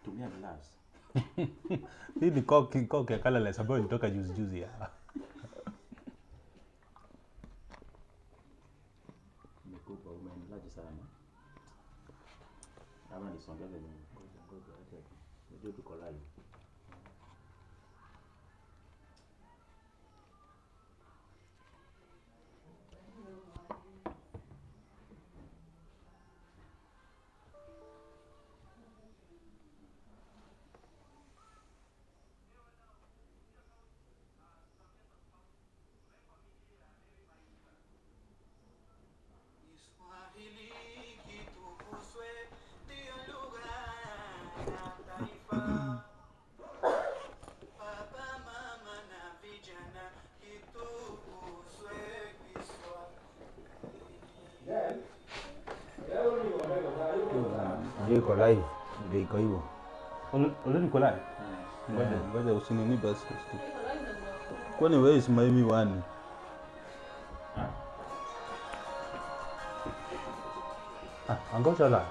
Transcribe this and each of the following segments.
tumia gloves. Hii ni coke ya colorless ambayo ilitoka juzi ya. Nimekupa umeenlarge sana. Ama nisongeze ngoja acha. Ndio tuko live. Iko live ndio iko hivyo. Already iko live. Ngoja usinini basi. Kwani wewe is my miwani? Angoja la.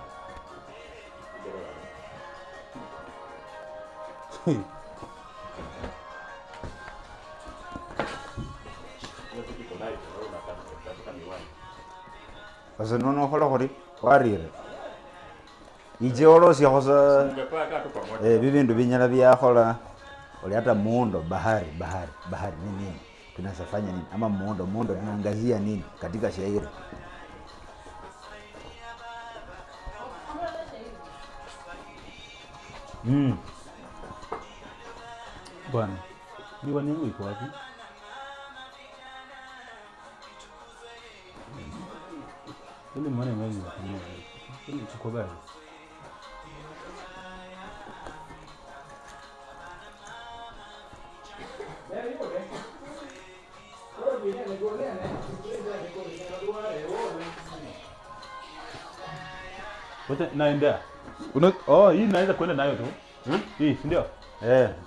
Asa nono hola hori warire. Ije olosi hosa bibindu binyala bya hola oli hata muundo bahari nini tunasafanya nini ama muundo tunaangazia nini katika shairi. Bwana. Miwani yangu iko wapi? Ile miwani yangu ile iko gani? Wote naenda. Hii naweza kwenda nayo tu. Hii, ndio?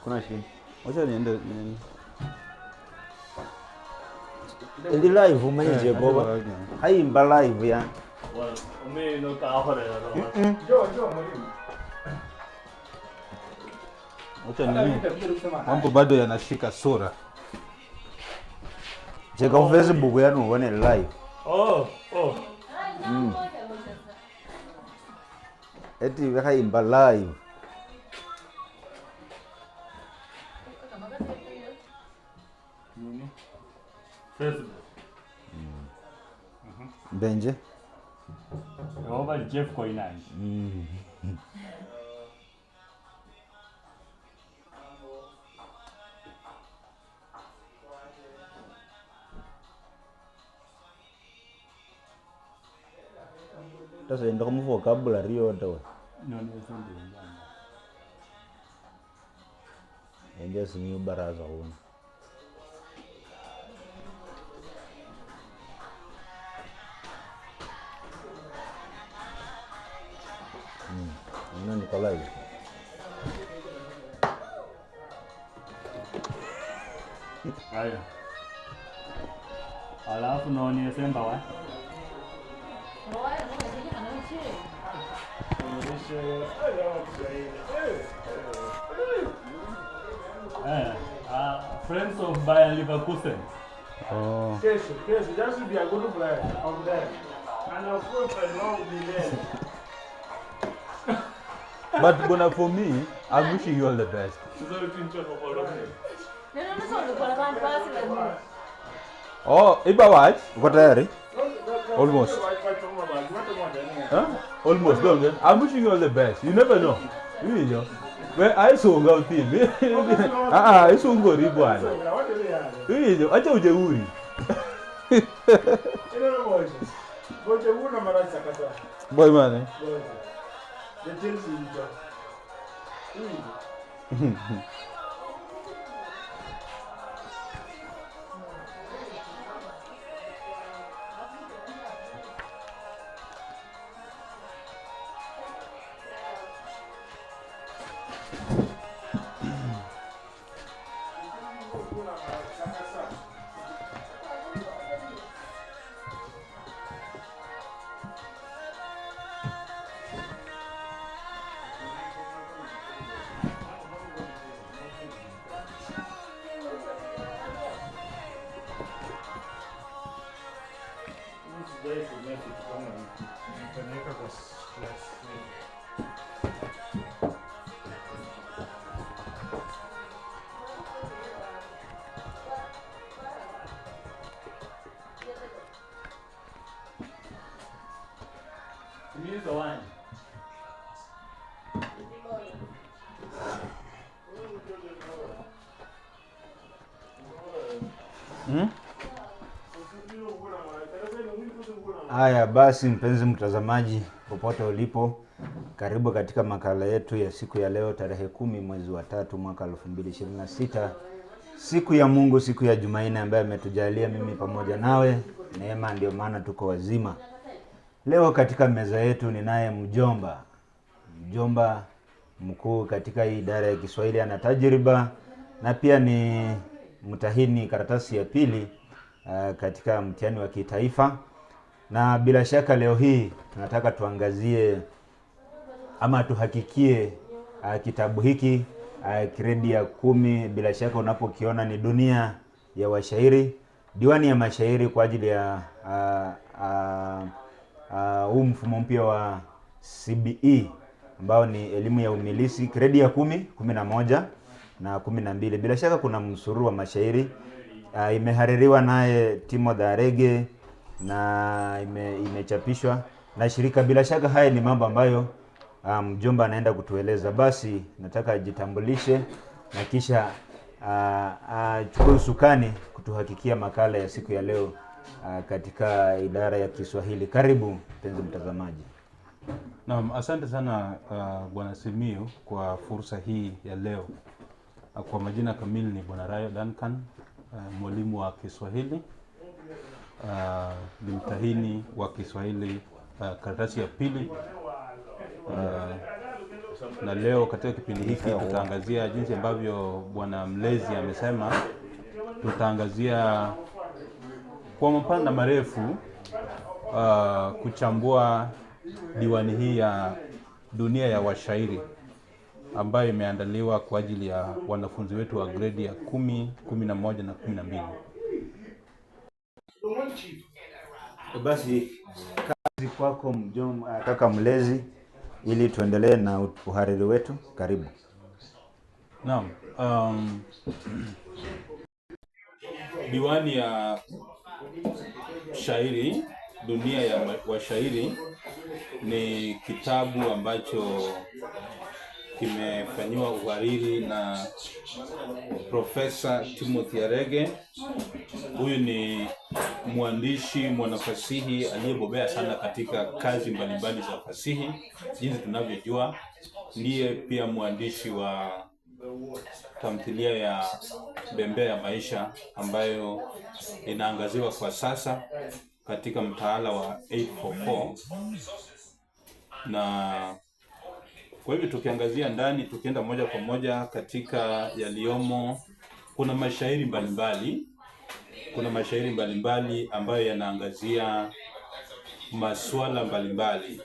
Kuna shida. Wacha niende. Ndi live umeje boba. Hai mba live ya. Umeno kahore ro. Jo mwalimu. Wacha nini? Mambo bado yanashika sura. Cheka kwa Facebook yanu uone live. Eti hai mba live. Facebook. Benje. Roba Jeff Koinani. Sasa ndo kama vocabulary yote we. No ni fundi ngani. Ndio simi baraza huko. Nani kwa live? Haya. Alafu naoni Semba wa. Friends of Bayer Leverkusen. Yes, that should be a good player of there. And of course, I know will be there. But Bona, for me, I'm wishing you all the best. Oh, Iba watch? Uko tayari? Almost. Almost done. I'm wishing you all the best. You never know. You know. Well, I saw go team. I saw go ribwana. You know. Acha ujeuri. Boy man. Haya basi, mpenzi mtazamaji popote ulipo, karibu katika makala yetu ya siku ya leo tarehe 10 mwezi wa 3 mwaka 2026. Siku ya Mungu, siku ya Jumanne ambayo ametujalia mimi pamoja nawe neema, ndio maana tuko wazima. Leo katika meza yetu ninaye mjomba mkuu katika hii idara ya Kiswahili, ana tajriba na pia ni mtahini karatasi ya pili katika mtihani wa kitaifa. Na bila shaka leo hii tunataka tuangazie ama tuhakikie kitabu hiki gredi ya 10. Bila shaka unapokiona ni Dunia ya Washairi, diwani ya mashairi kwa ajili ya huu mfumo mpya wa CBE ambao ni elimu ya umilisi, gredi ya 10, 11 na 12. Bila shaka kuna msururu wa mashairi imehaririwa naye Timothy Arege na imechapishwa na shirika. Bila shaka haya ni mambo ambayo mjomba anaenda kutueleza. Basi nataka ajitambulishe na kisha chukue usukani kutuhakikia makala ya siku ya leo katika idara ya Kiswahili. Karibu mpenzi mtazamaji. Naam, asante sana Bwana Simiyu kwa fursa hii ya leo. Kwa majina kamili ni Bwana Rayo Duncan, mwalimu wa Kiswahili, ni mtahini wa Kiswahili karatasi ya pili. Na leo katika kipindi hiki tutaangazia jinsi ambavyo bwana mlezi amesema, tutaangazia kwa mapana na marefu kuchambua diwani hii ya Dunia ya Washairi ambayo imeandaliwa kwa ajili ya wanafunzi wetu wa gredi ya 10, 11 na 12. Basi kazi kwako mjomba, kaka mlezi, ili tuendelee na uhariri wetu. Karibu. Naam, diwani ya shairi, Dunia ya Washairi ni kitabu ambacho kimefanyiwa uhariri na Profesa Timothy Arege. Huyu ni mwandishi mwanafasihi aliyebobea sana katika kazi mbalimbali za fasihi. Jinsi tunavyojua, ndiye pia mwandishi wa tamthilia ya Bembea ya Maisha ambayo inaangaziwa kwa sasa katika mtaala wa 844. Na kwa hivyo tukiangazia ndani, tukienda moja kwa moja katika yaliomo, kuna mashairi mbalimbali. Kuna mashairi mbalimbali ambayo yanaangazia masuala mbalimbali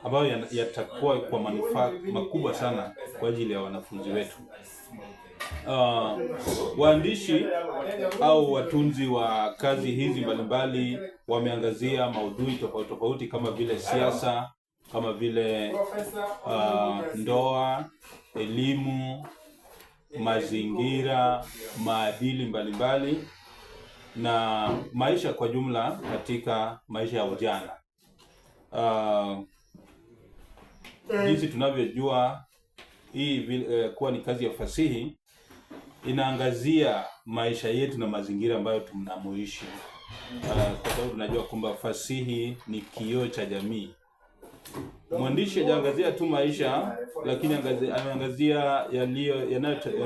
ambayo yatakuwa kwa manufaa makubwa sana kwa ajili ya wanafunzi wetu. Waandishi au watunzi wa kazi hizi mbalimbali wameangazia maudhui tofauti tofauti kama vile siasa, kama vile ndoa, elimu, mazingira, maadili mbalimbali na maisha kwa jumla katika maisha ya ujana. Jinsi tunavyojua, hii kuwa ni kazi ya fasihi inaangazia maisha yetu na mazingira ambayo tunamoishi, kwa sababu tunajua kwamba fasihi ni kioo cha jamii. Mwandishi hajaangazia tu maisha, lakini ameangazia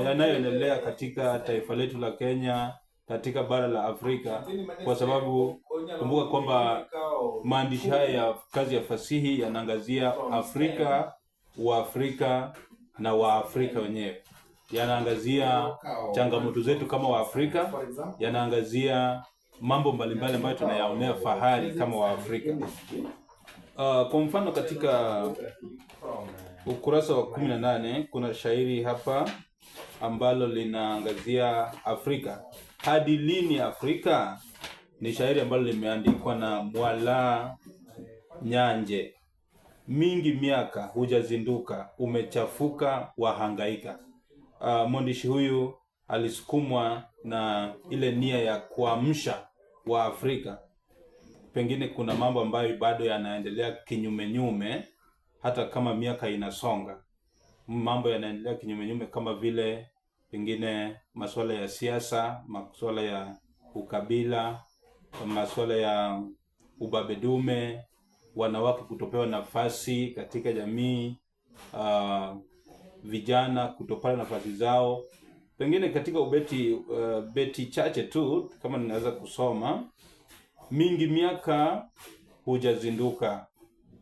yanayoendelea katika taifa letu la Kenya, katika bara la Afrika, kwa sababu kumbuka kwamba maandishi haya ya kazi ya fasihi yanaangazia Afrika, Waafrika na Waafrika wenyewe. Yanaangazia changamoto zetu kama Waafrika, yanaangazia mambo mbalimbali ambayo tunayaonea fahari kama Waafrika. Kwa mfano katika ukurasa wa 18 kuna shairi hapa ambalo linaangazia Afrika. Hadi lini Afrika? Ni shairi ambalo limeandikwa na Mwala Nyanje. Mingi miaka hujazinduka, umechafuka wahangaika. Mwandishi huyu alisukumwa na ile nia ya kuamsha wa Afrika. Pengine kuna mambo ambayo bado yanaendelea kinyume hata kama miaka inasonga. Mambo yanaendelea kinyume kama vile pengine masuala ya siasa, masuala ya ukabila, masuala ya ubabedume, wanawake kutopewa nafasi katika jamii, vijana kutopata nafasi zao. Pengine katika beti chache tu kama ninaweza kusoma: mingi miaka hujazinduka,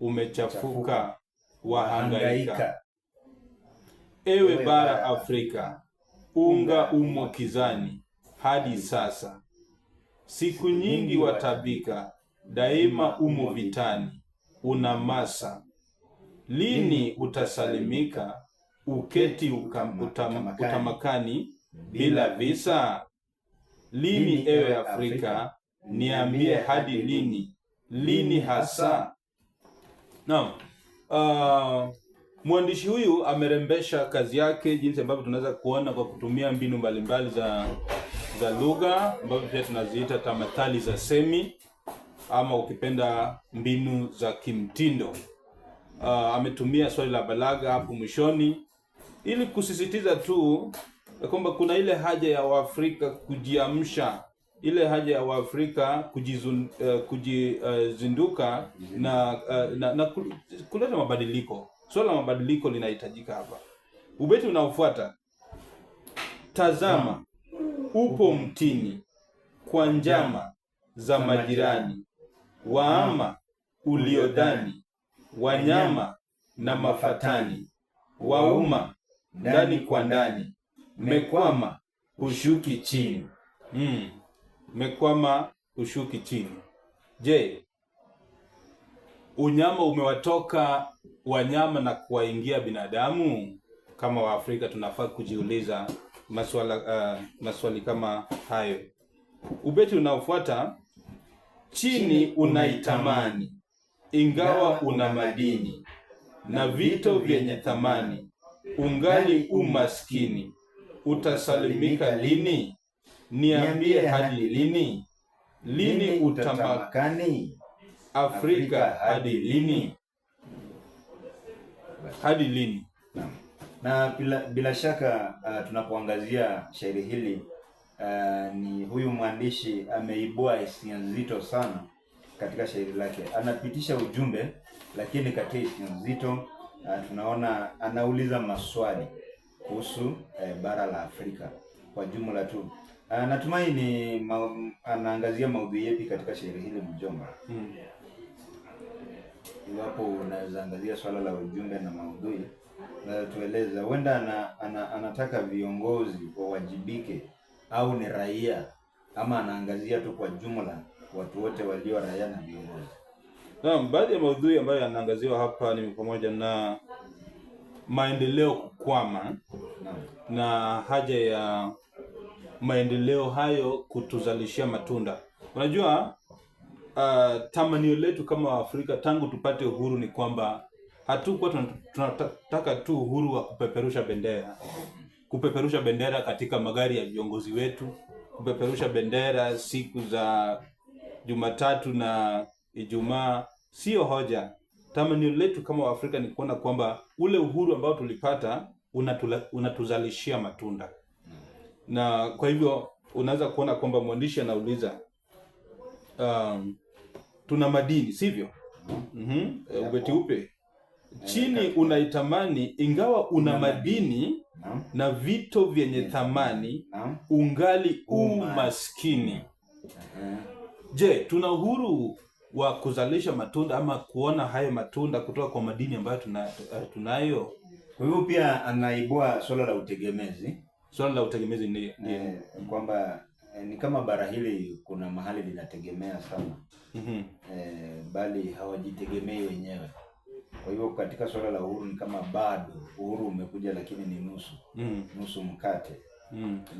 umechafuka wahangaika. Ewe bara Afrika, unga umo kizani hadi sasa. Siku nyingi watabika, daima umo vitani, unamasa. Lini utasalimika, uketi utamakani bila visa? Lini ewe Afrika, niambie hadi lini, lini hasa? Naam, mwandishi huyu amerembesha kazi yake jinsi ambavyo tunaweza kuona kwa kutumia mbinu mbalimbali za lugha ambavyo pia tunaziita tamathali za semi, ama ukipenda mbinu za kimtindo. Ametumia swali la balagha hapo mwishoni ili kusisitiza tu kwamba kuna ile haja ya Waafrika kujiamsha, ile haja ya Waafrika kujizinduka na kuleta mabadiliko. Swala la mabadiliko linahitajika hapa. Ubeti unaofuata: tazama upo mtini kwa njama za majirani, waama uliodhani, wanyama na mafatani, wauma ndani kwa ndani, mekwama hushuki chini. Mekwama hushuki chini. Je, unyama umewatoka wanyama na kuwaingia binadamu? Kama Waafrika tunafaa kujiuliza maswali kama hayo. Ubeti unaofuata: chini unaitamani ingawa una madini na vito vyenye thamani, ungali umaskini, utasalimika lini? Niambie hadi lini, lini utamakani Afrika hadi lini? Hadi lini? Na bila shaka tunapoangazia shairi hili ni huyu mwandishi ameibua hisia nzito sana katika shairi lake. Anapitisha ujumbe, lakini katika hisia nzito tunaona anauliza maswali kuhusu bara la Afrika kwa jumla tu. Natumai ni anaangazia maudhui yapi katika shairi hili mjomba? Iwapo unaweza angazia swala la ujumbe na maudhui, na tueleza huenda anataka viongozi wawajibike au ni raia, ama anaangazia tu kwa jumla watu wote walio raia na viongozi? Naam, baadhi ya maudhui ambayo yanaangaziwa hapa ni pamoja na maendeleo kukwama na haja ya maendeleo hayo kutuzalishia matunda. Unajua, tamanio letu kama Afrika tangu tupate uhuru ni kwamba hatukuwa tunataka tu uhuru wa kupeperusha bendera. Kupeperusha bendera katika magari ya viongozi wetu, kupeperusha bendera siku za Jumatatu na Ijumaa, sio hoja. Tamanio letu kama Afrika ni kuona kwamba ule uhuru ambao tulipata unatuzalishia matunda. Na kwa hivyo unaweza kuona kwamba mwandishi anauliza tuna madini, sivyo? Ubeti upe: chini unaitamani ingawa una madini na vito vyenye thamani, ungali umaskini. Je, tuna uhuru wa kuzalisha matunda ama kuona hayo matunda kutoka kwa madini ambayo tunayo? Kwa hivyo pia anaibua swala la utegemezi. Swala la utegemezi ni kwamba ni kama bara hili kuna mahali linategemea sana. Bali hawajitegemei wenyewe. Kwa hivyo katika swala la uhuru ni kama bado uhuru umekuja, lakini ni nusu mkate.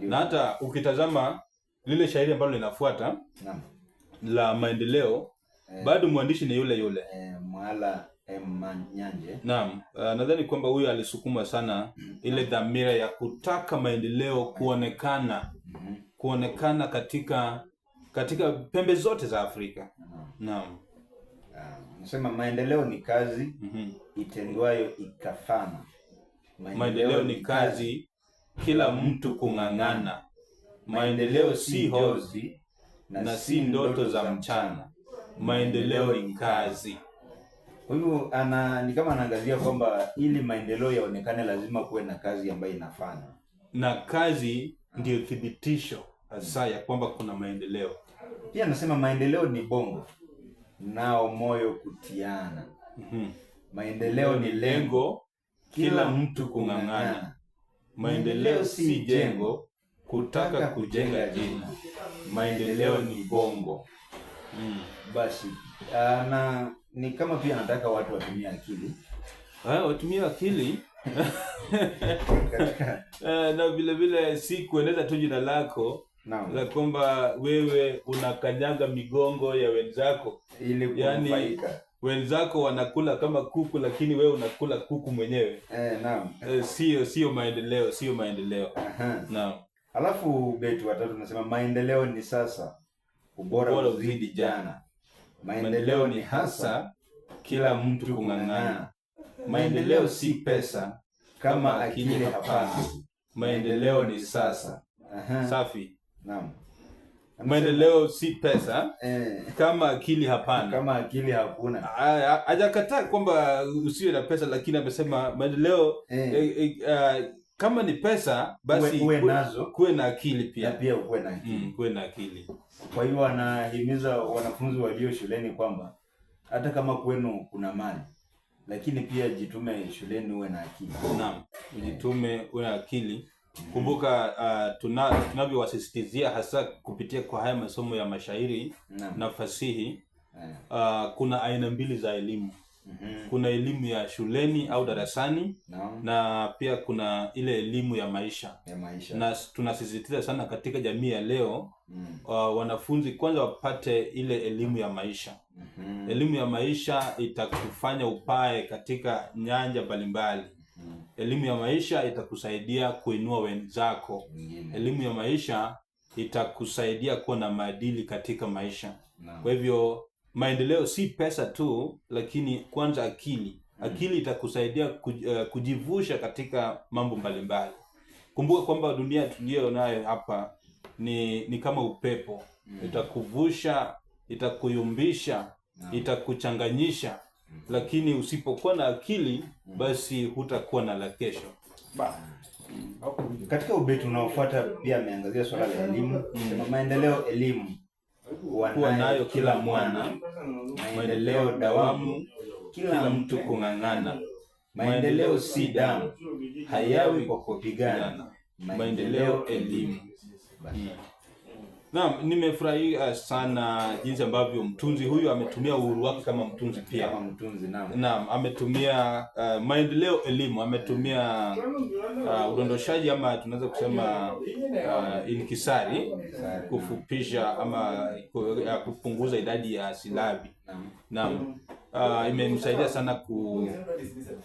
Na hata ukitazama lile shairi ambalo linafuata la maendeleo, bado mwandishi ni yule Mwala Manyanje. Naam, nadhani kwamba huyu alisukuma sana ile dhamira ya kutaka maendeleo kuonekana katika pembe zote za Afrika. Naam. Nasema maendeleo ni kazi itendwayo ikafana. Maendeleo ni kazi kila mtu kung'ang'ana. Maendeleo si hozi na si ndoto za mchana. Maendeleo ni kazi. Kwa hivyo ni kama anaangazia kwamba ili maendeleo yaonekane lazima kuwe na kazi ambayo inafanya. Na kazi ndio thibitisho hasa ya kwamba kuna maendeleo. Pia anasema maendeleo ni bongo nao moyo kutiana. Maendeleo ni lengo, kila mtu kung'ang'ana. Maendeleo si jengo, kutaka kujenga jina. Maendeleo ni bongo. Basi ni kama pia nataka watu watumie akili. Watumie akili. Na vile vile si kueneza tu jina lako, la kwamba wewe unakanyaga migongo ya wenzako ili kufaika. Wenzako wanakula kama kuku lakini wewe unakula kuku mwenyewe. Sio maendeleo, sio maendeleo. Naam. Alafu beti watatu tunasema maendeleo ni sasa, ubora uzidi jana. Maendeleo ni hasa, kila mtu kung'ang'ana. Maendeleo si pesa, kama akili hapana. Maendeleo ni sasa. Safi. Naam. Maendeleo si pesa, kama akili hapana. Kama akili hakuna. Hajakataa kwamba usiwe na pesa, lakini amesema maendeleo kama ni pesa basi kuwe na akili pia. Na pia kuwe na akili. Kuwe na akili. Kwa hiyo anahimiza wanafunzi walio shuleni kwamba hata kama kwenu kuna mali, lakini pia jitume shuleni uwe na akili. Naam, ujitume uwe na akili. Kumbuka tunavyowasisitizia hasa kupitia kwa haya masomo ya mashairi na fasihi, kuna aina mbili za elimu. Kuna elimu ya shuleni au darasani, na pia kuna ile elimu ya maisha. Na tunasisitiza sana katika jamii ya leo, wanafunzi kwanza wapate ile elimu ya maisha. Elimu ya maisha itakufanya upae katika nyanja mbalimbali. Elimu ya maisha itakusaidia kuinua wenzako. Elimu ya maisha itakusaidia kuwa na maadili katika maisha. Kwa hivyo maendeleo si pesa tu, lakini kwanza akili. Akili itakusaidia kujivusha katika mambo mbalimbali. Kumbuka kwamba dunia tuliyo nayo hapa ni kama upepo. Itakuvusha, itakuyumbisha, itakuchanganyisha. Lakini usipokuwa na akili basi hutakuwa na la kesho. Katika ubeti unaofuata pia ameangazia swala la elimu. Maendeleo elimu kuwa nayo kila mwana. Maendeleo dawamu, kila mtu kung'ang'ana. Maendeleo si damu, hayawi kwa kupigana. Maendeleo elimu. Naam, nimefurahia sana jinsi ambavyo mtunzi huyu ametumia uhuru wake kama mtunzi pia. Kama mtunzi, naam, ametumia maendeleo elimu, ametumia udondoshaji ama tunaweza kusema inkisari, kufupisha ama kupunguza idadi ya silabi. Naam. Imemsaidia sana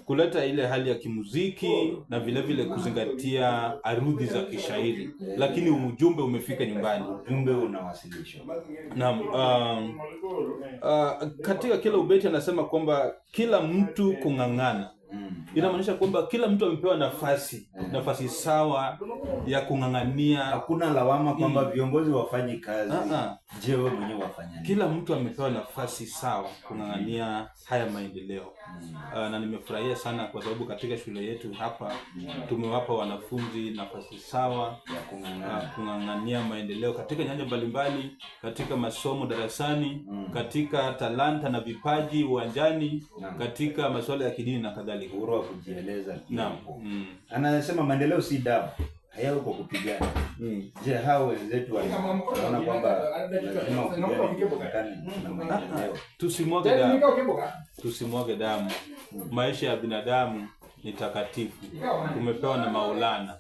kuleta ile hali ya kimuziki na vile vile kuzingatia arudhi za kishairi, lakini ujumbe umefika nyumbani, ujumbe unawasilishwa. Naam. Katika kila ubeti anasema kwamba kila mtu kung'ang'ana. Inamaanisha kwamba kila mtu amepewa nafasi sawa ya kung'ang'ania. Hakuna lawama kwamba viongozi wafanyi kazi. Je, wewe mwenyewe wafanya nini? Kila mtu amepewa nafasi sawa kung'ang'ania haya maendeleo. Na nimefurahia sana kwa sababu katika shule yetu hapa tumewapa wanafunzi nafasi sawa ya kung'ang'ania maendeleo katika nyanja mbalimbali, katika masomo darasani, katika talanta na vipaji uwanjani, katika masuala ya kidini na kadhalika. Uhuru wa kujieleza. Naam. Anasema maendeleo si damu, hayawi kwa kupigana. Je, hao wenzetu wanaona kwamba lazima upigane na maendeleo? Tusimwage damu. Maisha ya binadamu ni takatifu, tumepewa na Maulana.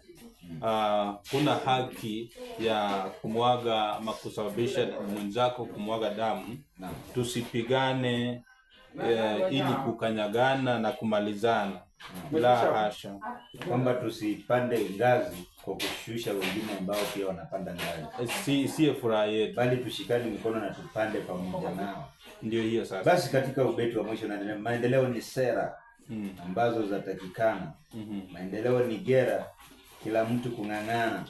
Kuna haki ya kumwaga ama kusababisha mwenzako kumwaga damu. Tusipigane ili kukanyagana na kumalizana. La hasha. Kwamba tusipande ngazi kwa kushusha wengine ambao pia wanapanda ngazi. Si furaha yetu, bali tushikane mikono na tupande pamoja nao. Ndio hiyo sasa. Basi katika ubeti wa mwisho na maendeleo ni sera ambazo zatakikana. Maendeleo ni gera kila mtu kung'ang'ana.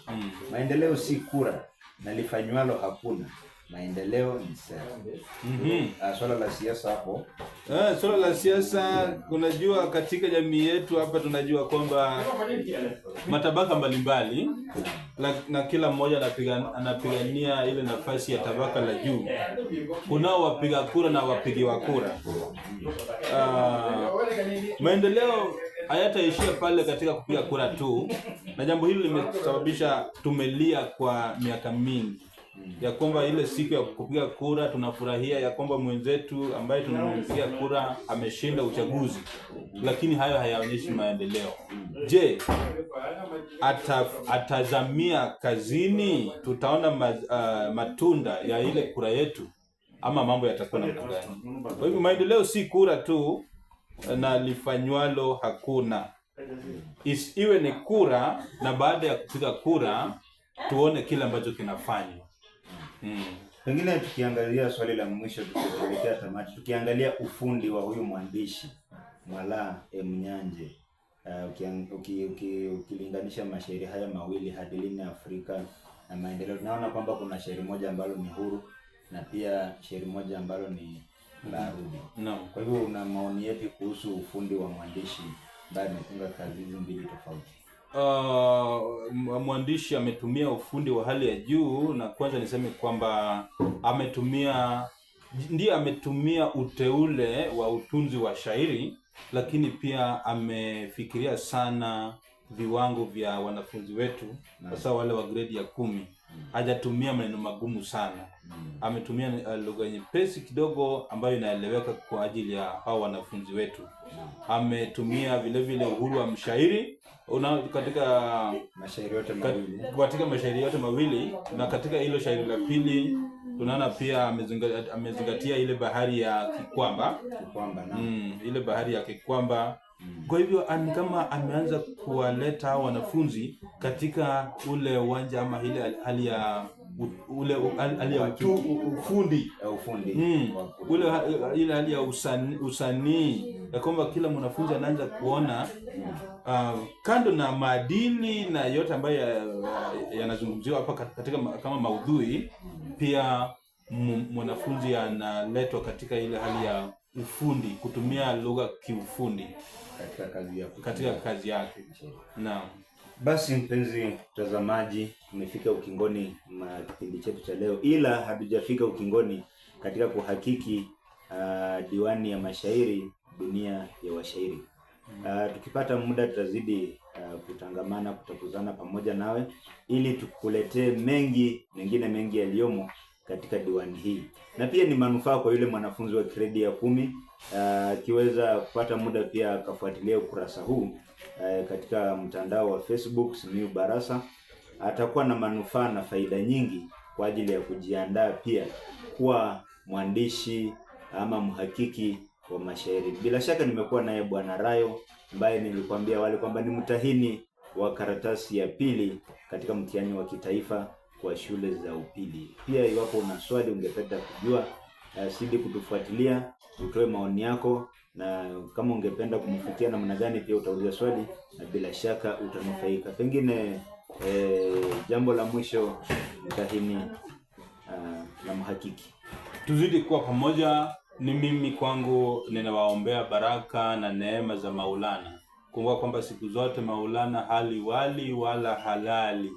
Maendeleo si kura na lifanywalo hakuna. Maendeleo ni sera. Swala la siasa hapo. Swala la siasa, unajua katika jamii yetu hapa tunajua kwamba matabaka mbalimbali na kila mmoja anapigania ile nafasi ya tabaka la juu. Kunao wapiga kura na wapigiwa kura. Maendeleo hayataishia pale katika kupiga kura tu, na jambo hili limesababisha tumelia kwa miaka mingi ya kwamba ile siku ya kupiga kura tunafurahia ya kwamba mwenzetu ambaye tunampigia kura ameshinda uchaguzi, lakini hayo hayaonyeshi maendeleo. Je, atazamia kazini? Tutaona matunda ya ile kura yetu, ama mambo yatakuwa namna gani? Kwa hivyo maendeleo si kura tu na lifanywalo hakuna. Iwe ni kura, na baada ya kupiga kura tuone kile ambacho kinafanywa. Pengine tukiangalia swali la mwisho tukielekea tamati, tukiangalia ufundi wa huyu mwandishi Mwala Mnyanje, ukilinganisha mashairi haya mawili, Hadi Lini Afrika na Maendeleo, tunaona kwamba kuna shairi moja ambalo ni huru na pia shairi moja ambalo ni la Rudi. Kwa hivyo una maoni yapi kuhusu ufundi wa mwandishi ambaye ametunga kazi hizi mbili tofauti? Mwandishi ametumia ufundi wa hali ya juu, na kwanza niseme kwamba ametumia uteule wa utunzi wa shairi, lakini pia amefikiria sana viwango vya wanafunzi wetu, hasa wale wa grade ya 10. Hajatumia maneno magumu sana. Ametumia lugha nyepesi kidogo ambayo inaeleweka kwa ajili ya hao wanafunzi wetu. Ametumia vile vile uhuru wa mshairi katika mashairi yote mawili, na katika hilo shairi la pili tunaona pia amezingatia ile bahari ya Kikwamba. Ile bahari ya Kikwamba. Kwa hivyo ni kama ameanza kuwaleta wanafunzi katika ule uwanja ama ile hali ya ufundi. Ile hali ya usanii, ya kwamba kila mwanafunzi anaanza kuona kando na maadili na yote ambayo yanazungumziwa hapa katika kama maudhui, pia mwanafunzi analetwa katika ile hali ya ufundi, kutumia lugha kiufundi katika kazi yake. Naam. Basi mpenzi mtazamaji, tumefika ukingoni mwa kipindi chetu cha leo, ila hatujafika ukingoni katika kuhakiki diwani ya mashairi, dunia ya washairi. Tukipata muda tutazidi kutangamana, kutakuzana pamoja nawe ili tukuletee mengine mengi yaliyomo katika diwani hii, na pia ni manufaa kwa yule mwanafunzi wa gredi ya 10 akiweza kupata muda pia akafuatilia ukurasa huu katika mtandao wa Facebook Simiyu Barasa. Atakuwa na manufaa na faida nyingi kwa ajili ya kujiandaa pia kuwa mwandishi ama mhakiki wa mashairi. Bila shaka nimekuwa naye Bwana Rayo ambaye nilikwambia awali kwamba ni mtahini wa karatasi ya pili katika mtihani wa kitaifa kwa shule za upili. Pia iwapo una swali ungependa kujua, sidi kutufuatilia, utoe maoni yako, na kama ungependa kumfikia namna gani pia utauliza swali na bila shaka utanufaika. Pengine jambo la mwisho, mtahini na mhakiki, tuzidi kuwa pamoja. Ni mimi kwangu ninawaombea baraka na neema za Maulana. Kumbuka kwamba siku zote Maulana hali wali wala halali.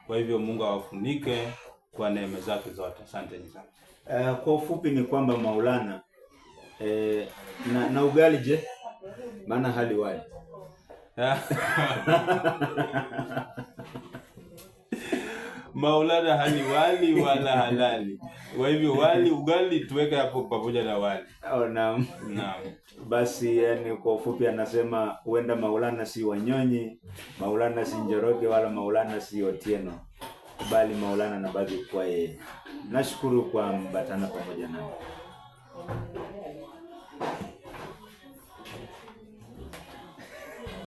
Kwa hivyo Mungu awafunike kwa neema zake zote. Asanteni sana. Kwa ufupi ni kwamba Maulana na ugali je? Maana hali wali. Maulana hali wali wala halali. Kwa hivyo ugali tuweke hapo pamoja na wali. Naam. Basi yani kwa ufupi anasema huenda Maulana si Wanyonyi, Maulana si Njoroge, wala Maulana si Otieno, bali Maulana na baki kwa yeye. Nashukuru kwa mbatana pamoja nami.